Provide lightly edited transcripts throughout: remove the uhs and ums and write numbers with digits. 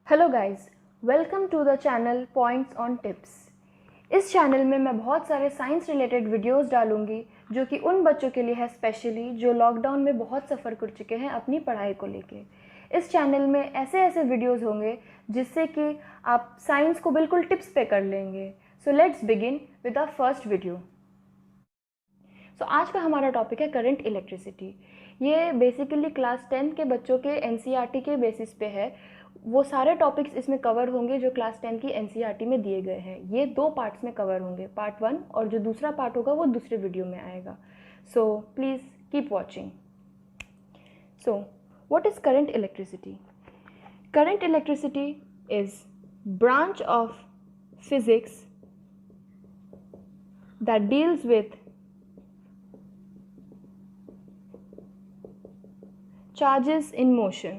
Hello guys, welcome to the channel points on tips. इस channel में मैं बहुत सारे साइंस रिलेटेड वीडियोस डालूंगी जो कि उन बच्चों के लिए है स्पेशली जो लॉकडाउन में बहुत सफ़र कर चुके हैं अपनी पढ़ाई को लेके। इस चैनल में ऐसे ऐसे वीडियोस होंगे जिससे कि आप साइंस को बिल्कुल टिप्स पे कर लेंगे। So let's begin with our first video. So आज का हमारा टॉपिक है करंट इलेक्ट्रिसिटी। ये बेसिकली क्लास 10 के बच्चों के एनसीईआरटी के बेसिस पे है। वो सारे टॉपिक्स इसमें कवर होंगे जो क्लास 10 की एनसीईआरटी में दिए गए हैं। ये 2 पार्ट्स में कवर होंगे, पार्ट 1 और जो दूसरा पार्ट होगा वो दूसरे वीडियो में आएगा। So please keep watching. So what is current electricity? Current electricity is branch of physics that deals with charges in motion.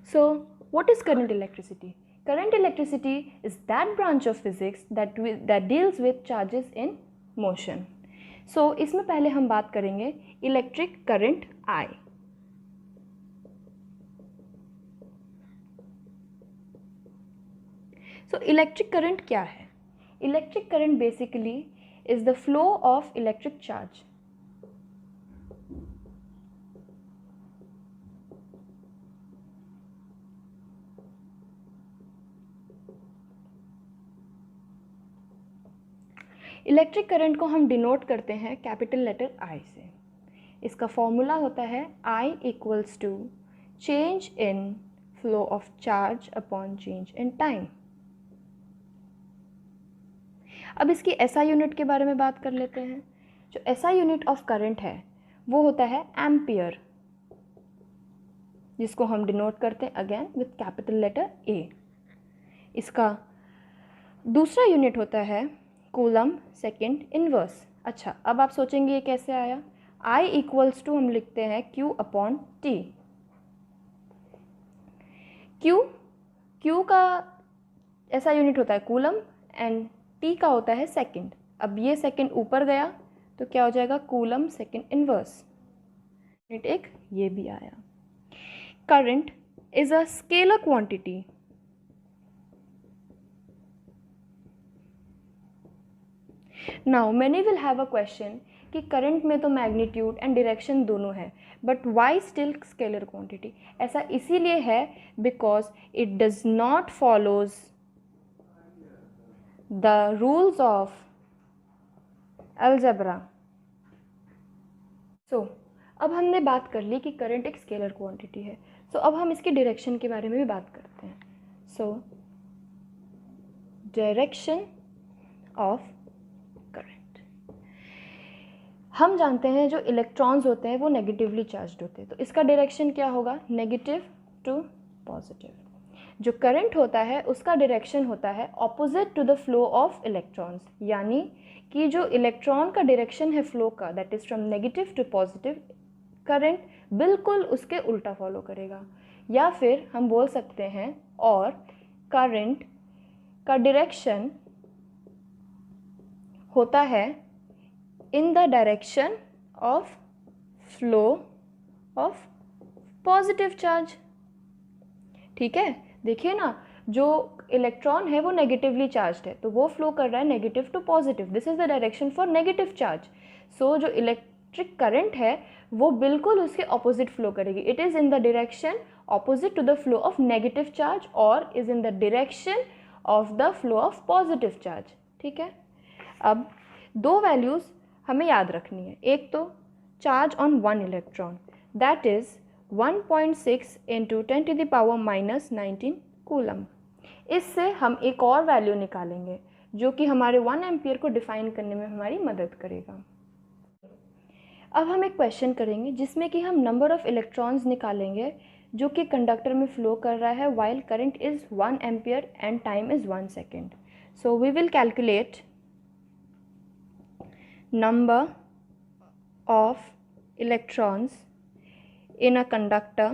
So, what is current electricity? Current electricity is that branch of physics that deals with charges in motion. So, इसमें पहले हम बात करेंगे electric current I. So, electric current क्या है? Electric current basically is the flow of electric charge. Electric current को हम denote करते हैं कैपिटल लेटर I से। इसका फॉर्मूला होता है I equals to change in flow of charge upon change in time. अब इसकी एसआई यूनिट के बारे में बात कर लेते हैं। जो एसआई यूनिट ऑफ करंट है वो होता है एम्पियर, जिसको हम डिनोट करते हैं again with capital letter A। इसका दूसरा यूनिट होता है कूलम सेकेंड इनवर्स। अच्छा, अब आप सोचेंगे ये कैसे आया? I इक्वल्स टू हम लिखते हैं Q अपॉन T। Q का ऐसा यूनिट होता है कूलम एंड T का होता है सेकेंड। अब ये सेकेंड ऊपर गया तो क्या हो जाएगा? Coulomb second inverse. यूनिट एक ये भी आया। Current is a scalar quantity. Now many will have a question कि करंट में तो मैग्नीट्यूड एंड डायरेक्शन दोनों है, but why still scalar quantity? ऐसा इसीलिए है because it does not follows the rules of algebra. So अब हमने बात कर ली कि करंट एक स्केलर क्वांटिटी है। सो अब हम इसके डायरेक्शन के बारे में भी बात करते हैं। So direction of current. हम जानते हैं जो इलेक्ट्रॉन्स होते हैं वो नेगेटिवली चार्ज्ड होते हैं, तो इसका डायरेक्शन क्या होगा? Negative to positive. जो करंट होता है उसका डायरेक्शन होता है opposite to the flow of electrons, यानी कि जो इलेक्ट्रॉन का डायरेक्शन है फ्लो का, that is from negative to positive, current बिल्कुल उसके उल्टा फॉलो करेगा। या फिर हम बोल सकते हैं और करंट का डायरेक्शन होता है इन the direction of flow of positive charge. ठीक है, देखिए ना, जो इलेक्ट्रॉन है वो नेगेटिवली चार्ज्ड है तो वो फ्लो कर रहा है negative to positive. This is the direction for negative charge. So जो इलेक्ट्रिक करंट है वो बिल्कुल उसके ऑपोजिट फ्लो करेगी। It is in the direction opposite to the flow of negative charge और is in the direction of the flow of positive charge. ठीक है, अब दो वैल्यूज़ हमें याद रखनी है। एक तो charge on one electron, that is 1.6 into 10⁻⁻19 coulomb. इससे हम एक और वैल्यू निकालेंगे जो कि हमारे 1 एम्पियर को डिफाइन करने में हमारी मदद करेगा। अब हम एक क्वेश्चन करेंगे जिसमें कि हम नंबर ऑफ इलेक्ट्रॉन्स निकालेंगे जो कि कंडक्टर में फ्लो कर रहा है while current is 1 ampere and time is 1 second. So we will calculate number of electrons in a conductor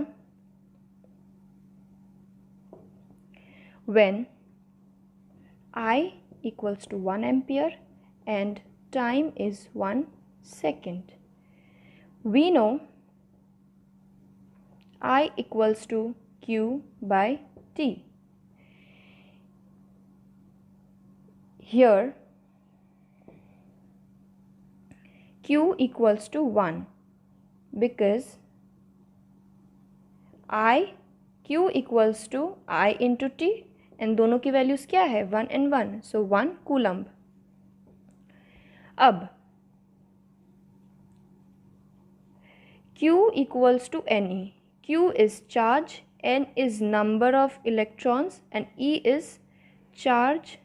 when I equals to 1 ampere and time is 1 second. We know I equals to Q by T. Here Q equals to 1 because Q equals to I into T and दोनों की values क्या है 1 and 1, so 1 coulomb. अब Q equals to Ne. Q is charge, N is number of electrons and E is charge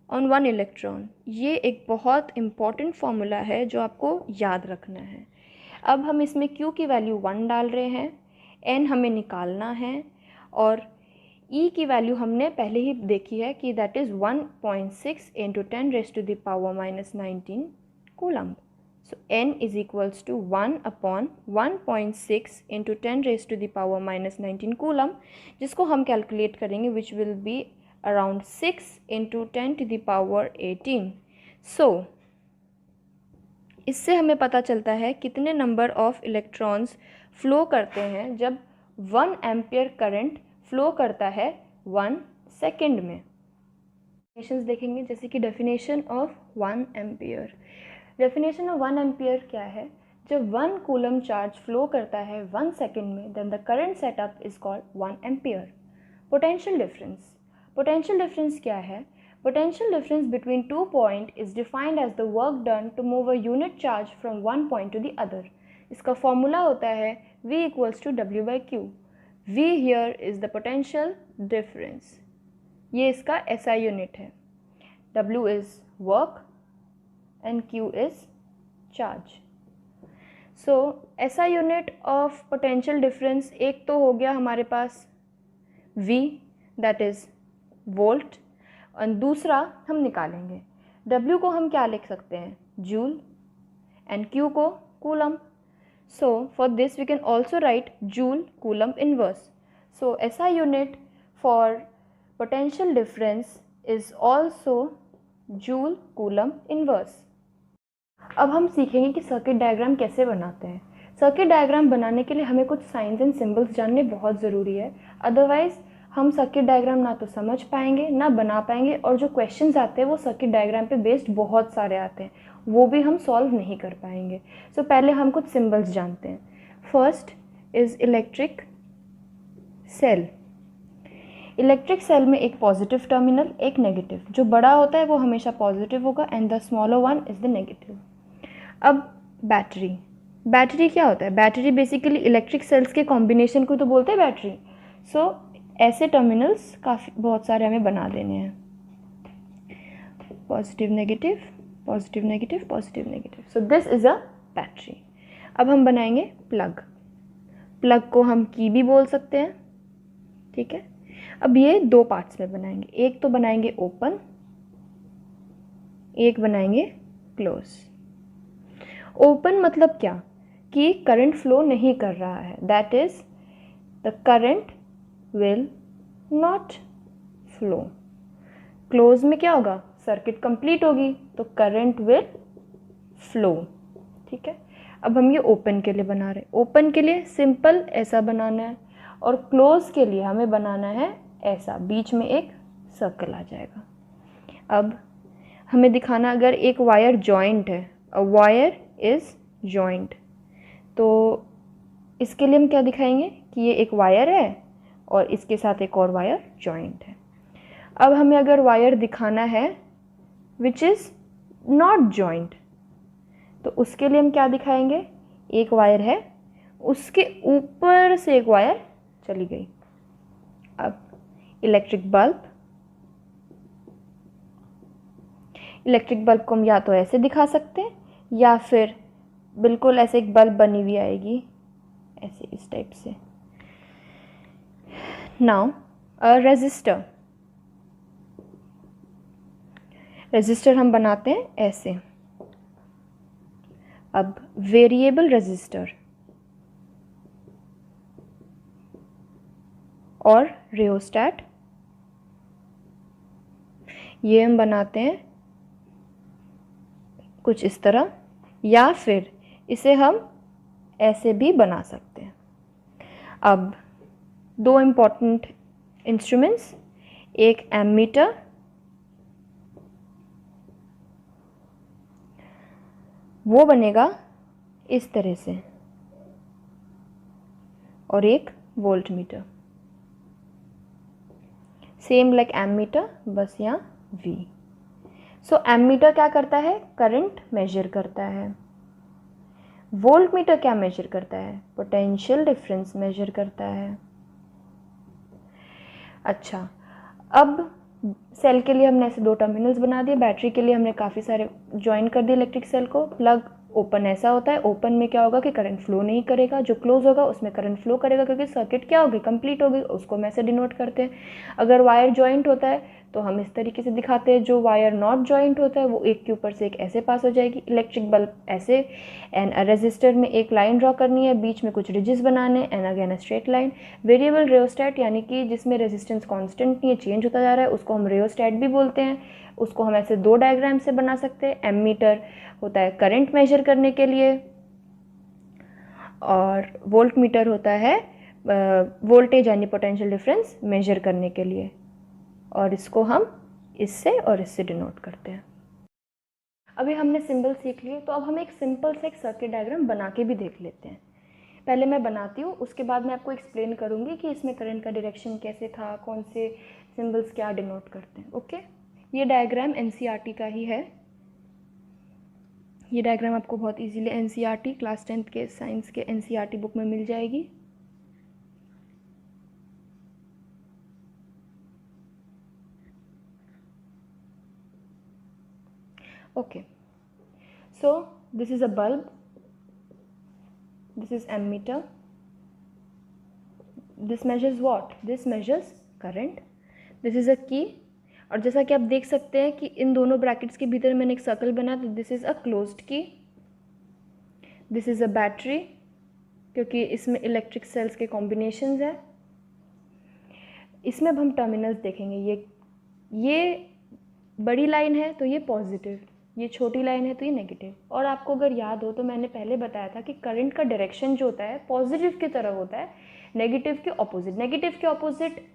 on one electron. ये एक बहुत important formula है जो आपको याद रखना है. अब हम इसमें Q की वैल्यू 1 डाल रहे हैं, N हमें निकालना है और E की वैल्यू हमने पहले ही देखी है कि that is 1.6 into 10 raised to the power minus 19 coulomb. So N is equals to 1 upon 1.6 into 10 raised to the power minus 19 coulomb, जिसको हम कैलकुलेट करेंगे which will be around 6 into 10 to the power 18. So इससे हमें पता चलता है कितने number of electrons flow करते हैं जब 1 एम्पियर करंट फ्लो करता है 1 सेकेंड में. डेफिनेशंस देखेंगे, जैसे कि definition of 1 ampere. Definition of 1 ampere क्या है? जब 1 कूलम चार्ज फ्लो करता है 1 सेकेंड में, then the current setup is called 1 ampere. Potential difference. Potential difference क्या है? Potential difference between 2 points is defined as the work done to move a unit charge from one point to the other. इसका formula होता है V equals to W by Q. V here is the potential difference. ये इसका SI unit है. W is work and Q is charge. So SI unit of potential difference एक तो हो गया हमारे पास V, that is volt, और दूसरा हम निकालेंगे. W को हम क्या लिख सकते हैं? जूल, एंड Q को coulomb. So for this we can also write joule coulomb inverse. So SI unit for potential difference is also joule coulomb inverse. अब हम सीखेंगे कि सर्किट डायग्राम कैसे बनाते हैं. सर्किट डायग्राम बनाने के लिए हमें कुछ साइंस एंड सिंबल्स जानने बहुत ज़रूरी है, अदरवाइज हम सर्किट डायग्राम ना तो समझ पाएंगे ना बना पाएंगे, और जो क्वेश्चंस आते हैं वो सर्किट डायग्राम पे बेस्ड बहुत सारे आते हैं, वो भी हम सॉल्व नहीं कर पाएंगे. सो पहले हम कुछ सिंबल्स जानते हैं. First is electric cell. Electric cell में एक पॉजिटिव टर्मिनल, एक नेगेटिव. जो बड़ा होता है वो हमेशा पॉजिटिव होगा and the smaller one is the negative. अब बैटरी. बैटरी क्या होता है? बैटरी बेसिकली इलेक्ट्रिक सेल्स के कॉम्बिनेशन को तो बोलते हैं बैटरी. सो ऐसे टर्मिनल्स काफ़ी बहुत सारे हमें बना देने हैं. Positive negative, positive negative, positive negative. So this is a battery. अब हम बनाएंगे प्लग. प्लग को हम की भी बोल सकते हैं, ठीक है. अब ये दो पार्ट्स में बनाएंगे. एक तो बनाएंगे ओपन, एक बनाएंगे क्लोज. ओपन मतलब क्या? कि करंट फ्लो नहीं कर रहा है, that is the current will not flow. Close में क्या होगा? सर्किट कंप्लीट होगी तो करंट विल फ्लो, ठीक है. अब हम ये ओपन के लिए बना रहे हैं. ओपन के लिए सिंपल ऐसा बनाना है और क्लोज के लिए हमें बनाना है ऐसा, बीच में एक सर्कल आ जाएगा. अब हमें दिखाना, अगर एक वायर जॉइंट है, अ वायर इज जॉइंट, तो इसके लिए हम क्या दिखाएंगे कि ये एक वायर है और इसके साथ एक और वायर जॉइंट है. अब हमें अगर वायर दिखाना है विच इज़ नॉट जॉइंट, तो उसके लिए हम क्या दिखाएंगे? एक वायर है, उसके ऊपर से एक वायर चली गई. अब इलेक्ट्रिक बल्ब. इलेक्ट्रिक बल्ब को हम या तो ऐसे दिखा सकते हैं या फिर बिल्कुल ऐसे एक बल्ब बनी हुई आएगी ऐसे, इस टाइप से. नाउ अ रेजिस्टर. रेजिस्टर हम बनाते हैं ऐसे. अब वेरिएबल रेजिस्टर और रियोस्टैट, ये हम बनाते हैं कुछ इस तरह, या फिर इसे हम ऐसे भी बना सकते हैं. अब दो इम्पॉर्टेंट इंस्ट्रूमेंट्स, एक एमीटर वो बनेगा इस तरह से और एक volt meter, same like ammeter, बस यहाँ V। सो एमीटर क्या करता है? करंट मेजर करता है। वोल्ट मीटर क्या मेजर करता है? पोटेंशियल डिफरेंस मेजर करता है। अच्छा, अब सेल के लिए हमने ऐसे दो टर्मिनल्स बना दिए, बैटरी के लिए हमने काफ़ी सारे ज्वाइन कर दिए इलेक्ट्रिक सेल को। प्लग ओपन ऐसा होता है, ओपन में क्या होगा कि करंट फ्लो नहीं करेगा, जो क्लोज होगा उसमें करंट फ्लो करेगा, क्योंकि सर्किट क्या होगी? कंप्लीट होगी, उसको हम ऐसे डिनोट करते हैं। अगर वायर जॉइंट होता है तो हम इस तरीके से दिखाते हैं, जो वायर नॉट जॉइंट होता है वो एक के ऊपर से एक ऐसे पास हो जाएगी। इलेक्ट्रिक बल्ब ऐसे, एंड रेजिस्टर में एक लाइन ड्रॉ करनी है, बीच में कुछ रिजेस बनाने, and again a straight line. Variable rheostat यानी कि जिसमें रेजिस्टेंस कांस्टेंट नहीं है, चेंज होता जा रहा है, उसको हम रियोस्टेट भी बोलते हैं। उसको हम ऐसे दो डायग्राम से बना सकते हैं। एमीटर होता है करंट मेजर करने के लिए और वोल्ट मीटर होता है वोल्टेज यानी पोटेंशियल डिफरेंस मेजर करने के लिए, और इसको हम इससे और इससे डिनोट करते हैं। अभी हमने सिंबल सीख लिए, तो अब हम एक सिंपल से एक सर्किट डायग्राम बना के भी देख लेते हैं। पहले मैं बनाती हूँ, उसके बाद मैं आपको एक्सप्लेन करूँगी कि इसमें करंट का डायरेक्शन कैसे था, कौन से सिंबल्स क्या डिनोट करते हैं। ओके, ये डायग्राम एनसीईआरटी का ही है। ये डायग्राम आपको बहुत इजीली एनसीईआरटी क्लास 10th के साइंस के एनसीईआरटी बुक में मिल जाएगी। Okay, so this is a bulb, this is ammeter, this measures what? This measures current, this is a key। और जैसा कि आप देख सकते हैं कि इन दोनों ब्रैकेट्स के भीतर मैंने एक सर्कल बनाया, तो दिस इज़ अ क्लोज्ड की, दिस इज़ अ बैटरी, क्योंकि इसमें इलेक्ट्रिक सेल्स के कॉम्बिनेशंस हैं। इसमें अब हम टर्मिनल्स देखेंगे। ये बड़ी लाइन है तो ये पॉजिटिव, ये छोटी लाइन है तो ये नेगेटिव। और आपको अगर याद हो तो मैंने पहले बताया था कि करंट का डायरेक्शन जो होता है पॉजिटिव की तरफ होता है, नेगेटिव के ऑपोजिट। नेगेटिव के ऑपोजिट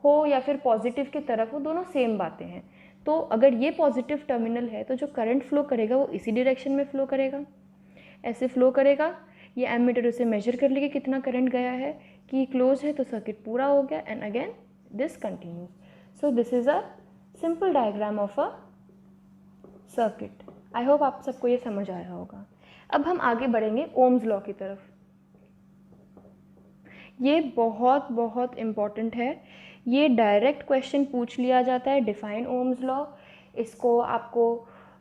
हो या फिर पॉजिटिव की तरफ हो, दोनों सेम बातें हैं। तो अगर ये पॉजिटिव टर्मिनल है तो जो करंट फ्लो करेगा वो इसी डायरेक्शन में फ्लो करेगा, ऐसे फ्लो करेगा। ये एमीटर उसे मेजर कर लेगा कितना करंट गया है, कि क्लोज है तो सर्किट पूरा हो गया, and again this continues. So this is a simple diagram of a circuit. I hope आप सबको ये समझ आया होगा। अब हम आगे बढ़ेंगे ओम्स लॉ की तरफ। ये बहुत बहुत इम्पॉर्टेंट है, ये डायरेक्ट क्वेश्चन पूछ लिया जाता है। डिफाइन ओम्स लॉ, इसको आपको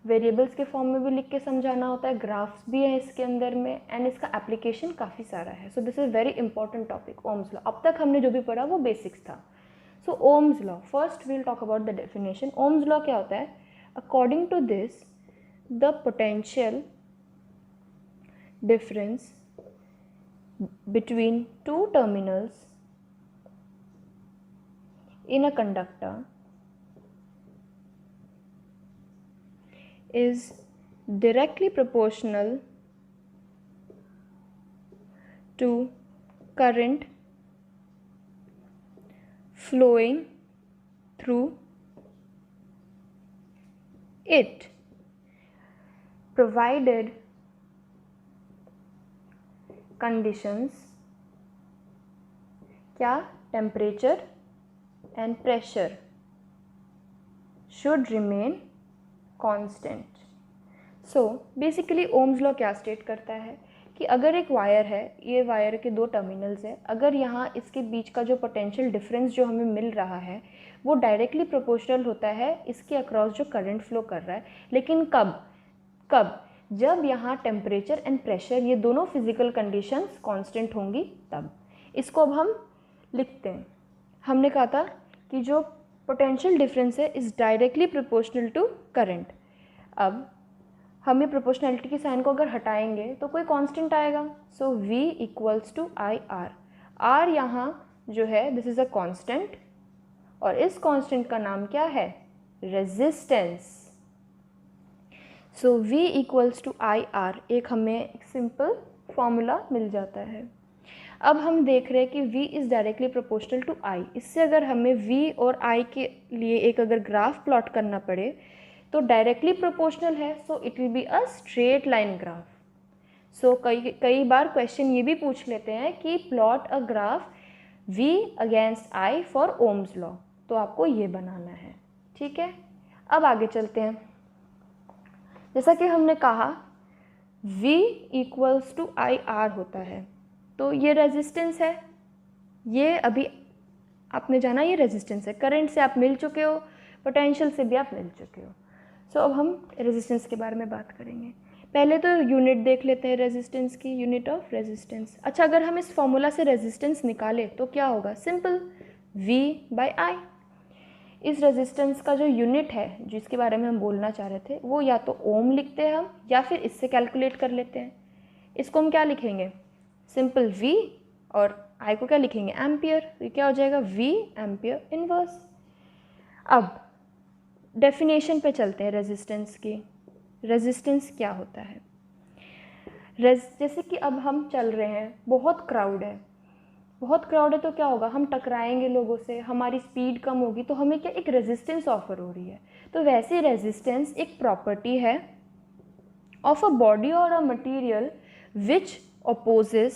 वेरिएबल्स के फॉर्म में भी लिख के समझाना होता है, ग्राफ्स भी है इसके अंदर में, एंड इसका एप्लीकेशन काफ़ी सारा है। So this is very important topic ohm's law. अब तक हमने जो भी पढ़ा वो बेसिक्स था। So ohm's law, first we'll talk about the definition. Ohm's law क्या होता है? According to this, the potential difference between two terminals in a conductor is directly proportional to current flowing through it, provided conditions क्या? temperature and pressure should remain constant। so basically ohms law क्या state करता है कि अगर एक wire है, ये wire के दो टर्मिनल्स है, अगर यहाँ इसके बीच का जो पोटेंशियल डिफरेंस जो हमें मिल रहा है वो डायरेक्टली प्रोपोर्शनल होता है इसके अक्रॉस जो करंट फ्लो कर रहा है। लेकिन कब जब यहाँ टेम्परेचर एंड प्रेशर ये दोनों फिजिकल कंडीशंस कांस्टेंट होंगी तब। इसको अब हम लिखते हैं। हमने कहा था कि जो पोटेंशियल डिफरेंस है is directly proportional to current. अब हम ये प्रोपोर्शनैलिटी की साइन को अगर हटाएंगे तो कोई कांस्टेंट आएगा। So V equals to IR। R यहाँ जो है दिस इज़ अ कांस्टेंट, और इस कांस्टेंट का नाम क्या है? Resistance. So V equals to IR, एक हमें एक सिंपल फॉर्मूला मिल जाता है। अब हम देख रहे हैं कि v is directly proportional to i। इससे अगर हमें v और i के लिए एक अगर ग्राफ प्लॉट करना पड़े तो डायरेक्टली प्रोपोर्शनल है, so it will be a straight line graph. सो कई बार क्वेश्चन ये भी पूछ लेते हैं कि plot a graph v against i for ohm's law, तो आपको ये बनाना है। ठीक है, अब आगे चलते हैं। जैसा कि हमने कहा v equals to I R होता है, तो ये रेजिस्टेंस है, ये अभी आपने जाना ये रेजिस्टेंस है। करंट से आप मिल चुके हो, पोटेंशियल से भी आप मिल चुके हो। सो अब हम रेजिस्टेंस के बारे में बात करेंगे। पहले तो यूनिट देख लेते हैं रेजिस्टेंस की, यूनिट ऑफ रेजिस्टेंस। अच्छा, अगर हम इस फॉर्मूला से रेजिस्टेंस निकालें तो क्या होगा? Simple, v by I. इस रेजिस्टेंस का जो यूनिट है जिसके बारे में हम बोलना चाह रहे थे, वो या तो ओम लिखते हैं हम, या फिर इससे कैलकुलेट कर लेते हैं। इसको हम क्या लिखेंगे? सिंपल v, और i को क्या लिखेंगे? एम्पियर। तो क्या हो जाएगा? v ampere inverse. अब डेफिनेशन पे चलते हैं रेजिस्टेंस की। रेजिस्टेंस क्या होता है? जैसे कि अब हम चल रहे हैं, बहुत क्राउड है, तो क्या होगा? हम टकराएंगे लोगों से, हमारी स्पीड कम होगी, तो हमें क्या एक रेजिस्टेंस ऑफर हो रही है। तो वैसे रेजिस्टेंस एक प्रॉपर्टी है ऑफ अ बॉडी और a material which opposes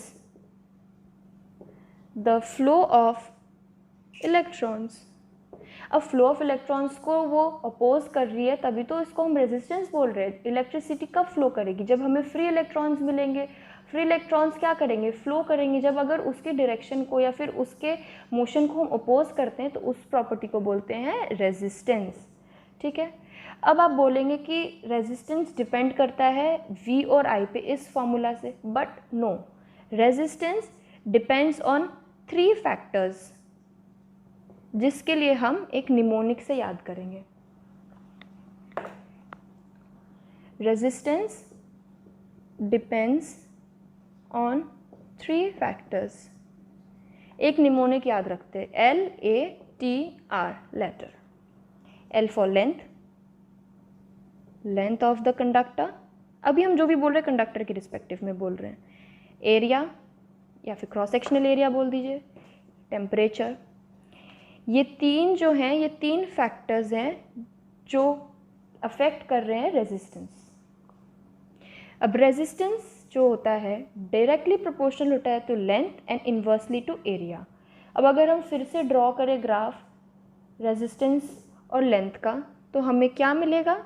the flow of electrons. अब फ्लो ऑफ इलेक्ट्रॉन्स को वो अपोज कर रही है, तभी तो इसको हम रेजिस्टेंस बोल रहे हैं। इलेक्ट्रिसिटी कब फ्लो करेगी? जब हमें फ्री इलेक्ट्रॉन्स मिलेंगे। फ्री इलेक्ट्रॉन्स क्या करेंगे? फ्लो करेंगे। जब अगर उसके डायरेक्शन को या फिर उसके मोशन को हम अपोज करते हैं तो उस प्रॉपर्टी को बोलते हैं रेजिस्टेंस। ठीक है, अब आप बोलेंगे कि रेजिस्टेंस डिपेंड करता है v और i पे इस फॉर्मूला से, but no, resistance depends on 3 factors, जिसके लिए हम एक निमोनिक से याद करेंगे। Resistance depends on 3 factors. एक निमोनिक याद रखते हैं, LATR letter. L for length, length of the conductor. अभी हम जो भी बोल रहे हैं कंडक्टर के रिस्पेक्टिव में बोल रहे हैं। एरिया या फिर क्रॉस सेक्शनल एरिया बोल दीजिए। टेम्परेचर। ये 3 जो हैं, ये 3 फैक्टर्स हैं जो अफेक्ट कर रहे हैं रेजिस्टेंस। अब रेजिस्टेंस जो होता है डायरेक्टली प्रोपोर्शनल होता है to length and inversely to area. अब अगर हम फिर से ड्रॉ करें ग्राफ रेजिस्टेंस और लेंथ का, तो हमें क्या मिलेगा?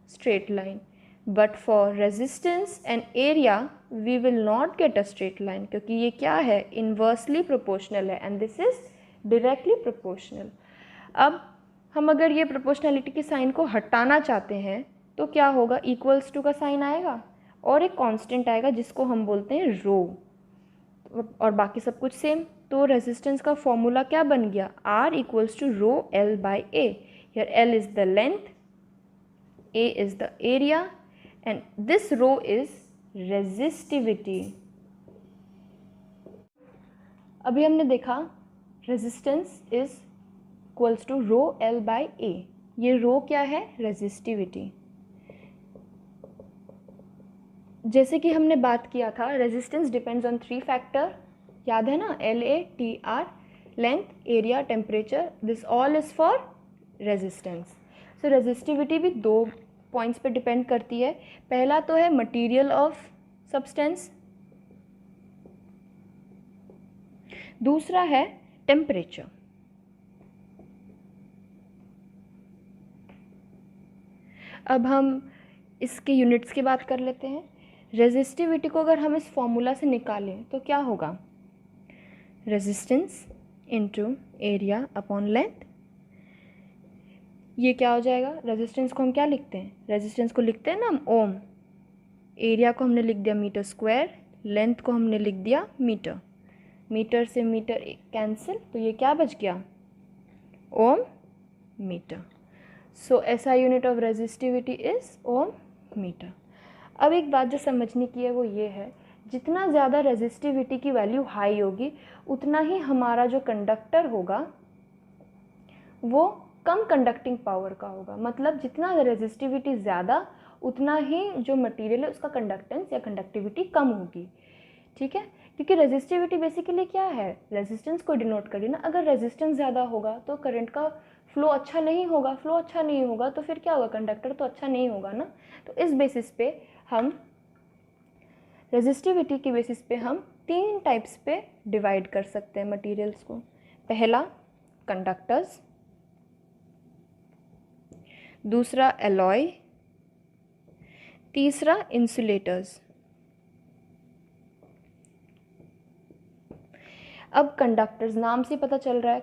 Straight line. But for resistance and area we will not get a straight line, क्योंकि ये क्या है? इन्वर्सली प्रोपोर्शनल है and this is directly proportional. अब हम अगर ये प्रोपोर्शनलिटी के साइन को हटाना चाहते हैं तो क्या होगा? इक्वल्स टू का साइन आएगा और एक कांस्टेंट आएगा जिसको हम बोलते हैं रो, और बाकी सब कुछ सेम। तो रेजिस्टेंस का फॉर्मूला क्या बन गया? R equals to rho L by A। Here L is the length, A is the area and this rho is resistivity. अभी हमने देखा resistance is equals to rho L by A। ये रो क्या है? रेजिस्टिविटी। जैसे कि हमने बात किया था, रेजिस्टेंस डिपेंड्स ऑन 3 फैक्टर, याद है ना? LATR, length, area, temperature, this all is for resistance. So resistivity भी 2 पॉइंट्स पे डिपेंड करती है। पहला तो है मटेरियल ऑफ सब्सटेंस, दूसरा है टेम्परेचर। अब हम इसके यूनिट्स की बात कर लेते हैं। रेजिस्टिविटी को अगर हम इस फॉर्मूला से निकालें तो क्या होगा? Resistance into area upon length. ये क्या हो जाएगा? रेजिस्टेंस को हम क्या लिखते हैं? रेजिस्टेंस को लिखते हैं ना हम ओम। एरिया को हमने लिख दिया मीटर स्क्वायर, लेंथ को हमने लिख दिया मीटर। मीटर से मीटर कैंसिल, तो ये क्या बच गया? Ohm metre. So SI unit of resistivity is ohm metre. अब एक बात जो समझने की है वो ये है, जितना ज़्यादा रेजिस्टिविटी की वैल्यू हाई होगी उतना ही हमारा जो कंडक्टर होगा वो कम कंडक्टिंग पावर का होगा। मतलब जितना रेजिस्टिविटी ज़्यादा उतना ही जो मटेरियल है उसका कंडक्टेंस या कंडक्टिविटी कम होगी। ठीक है, क्योंकि रेजिस्टिविटी बेसिकली क्या है, रेजिस्टेंस को डिनोट करिए ना। अगर रेजिस्टेंस ज़्यादा होगा तो करंट का फ्लो अच्छा नहीं होगा, फ्लो अच्छा नहीं होगा तो फिर क्या होगा, कंडक्टर तो अच्छा नहीं होगा ना। तो इस बेसिस पे हम रेजिस्टिविटी की बेसिस पे हम 3 टाइप्स पे डिवाइड कर सकते हैं मटेरियल्स को। पहला कंडक्टर्स, दूसरा एलॉय, तीसरा इंसुलेटर्स। अब कंडक्टर्स, नाम से पता चल रहा है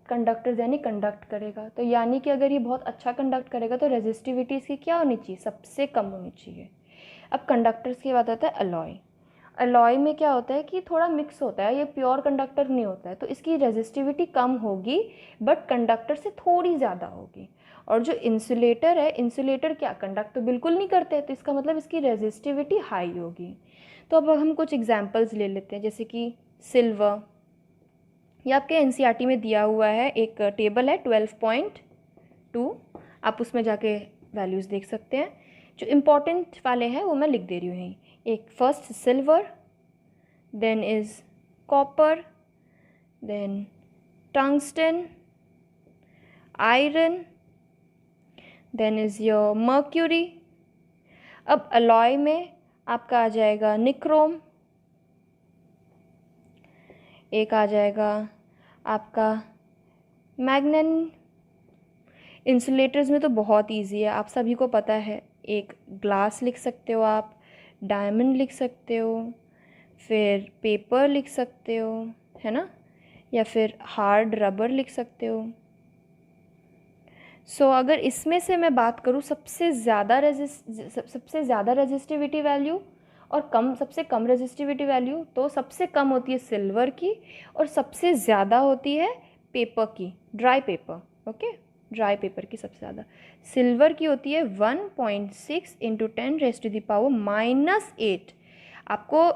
कंडक्टर्स यानी कंडक्ट करेगा, तो यानी कि अगर ये बहुत अच्छा कंडक्ट करेगा तो रेजिस्टिविटी इसकी क्या होनी चाहिए, सबसे कम होनी चाहिए। अब कंडक्टर्स की बात आता है अलॉय। अलॉय में क्या होता है कि थोड़ा मिक्स होता है, ये प्योर कंडक्टर नहीं होता है, तो इसकी रेजिस्टिविटी कम होगी बट कंडक्टर से थोड़ी ज़्यादा होगी। और जो इंसुलेटर है, इंसुलेटर क्या कंडक्ट तो बिल्कुल नहीं करते, तो इसका मतलब इसकी रेजिस्टिविटी हाई होगी। तो अब हम कुछ एग्जांपल्स ले लेते हैं, जैसे कि सिल्वर। ये आपके एनसीईआरटी में दिया हुआ है, एक टेबल है 12.2, आप उसमें जाके वैल्यूज़ देख सकते हैं। जो इम्पोर्टेंट वाले हैं वो मैं लिख दे रही हूँ यहीं। एक first silver, then is copper, then tungsten, iron, then is your mercury. अब अलॉय में आपका आ जाएगा निक्रोम, एक आ जाएगा आपका मैग्नेन। इंसुलेटर्स में तो बहुत इजी है, आप सभी को पता है। एक ग्लास लिख सकते हो आप, डायमंड लिख सकते हो, फिर पेपर लिख सकते हो, है ना, या फिर हार्ड रबर लिख सकते हो। सो अगर इसमें से मैं बात करूँ सबसे ज़्यादा रेजिस्टिविटी वैल्यू और सबसे कम रेजिस्टिविटी वैल्यू, तो सबसे कम होती है सिल्वर की और सबसे ज़्यादा होती है पेपर की, dry paper. Okay, dry paper की सबसे ज़्यादा सिल्वर की होती है 1.6 × 10⁻⁻8। आपको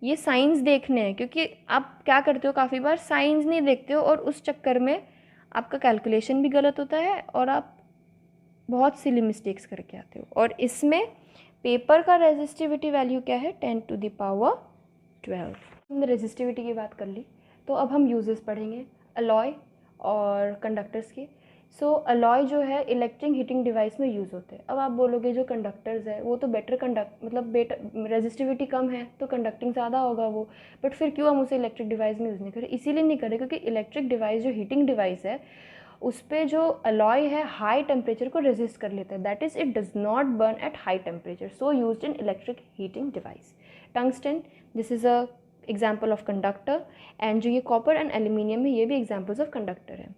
ये साइंस देखने हैं, क्योंकि आप क्या करते हो, काफ़ी बार साइंस नहीं देखते हो और उस चक्कर में आपका कैलकुलेशन भी गलत होता है और आप बहुत सिली मिस्टेक्स करके आते हो। और इसमें पेपर का रेजिस्टिविटी वैल्यू क्या है, 10⁻12। हमने रेजिस्टिविटी की बात कर ली, तो अब हम यूजेस पढ़ेंगे अलॉय और कंडक्टर्स की। सो अलॉय जो है इलेक्ट्रिक हीटिंग डिवाइस में यूज़ होते हैं। अब आप बोलोगे जो कंडक्टर्स है वो तो बेटर रेजिस्टिविटी कम है तो कंडक्टिंग ज़्यादा होगा वो, बट फिर क्यों हम उसे इलेक्ट्रिक डिवाइस में यूज़ नहीं करें, इसीलिए नहीं करें क्योंकि इलेक्ट्रिक डिवाइस जो हीटिंग डिवाइस है उस पर जो अलॉय है हाई टेम्परेचर को रेजिस्ट कर लेता है, that is it does not burn at high temperature, so used in electric heating device. Tungsten, this is a example of conductor, and जो ये कॉपर एंड एल्यूमिनियम है ये भी एग्जाम्पल्स ऑफ कंडक्टर है।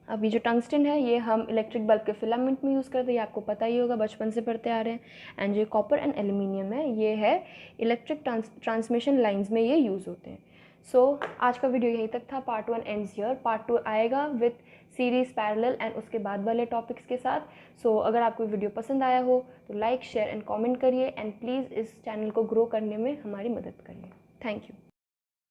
अब ये जो टंगस्टन है ये हम इलेक्ट्रिक बल्ब के फिलामेंट में यूज़ करते हैं, ये आपको पता ही होगा, बचपन से पढ़ते आ रहे हैं। एंड जो कॉपर एंड एल्यूमिनियम है ये है इलेक्ट्रिक ट्रांसमिशन लाइंस में ये यूज़ होते हैं। सो आज का वीडियो यहीं तक था, पार्ट 1 एंड्स हियर, पार्ट 2 आएगा विथ सीरीज़ पैरेलल एंड उसके बाद वाले टॉपिक्स के साथ। सो अगर आपको वीडियो पसंद आया हो तो लाइक शेयर एंड कॉमेंट करिए, एंड प्लीज़ इस चैनल को ग्रो करने में हमारी मदद करिए। Thank you.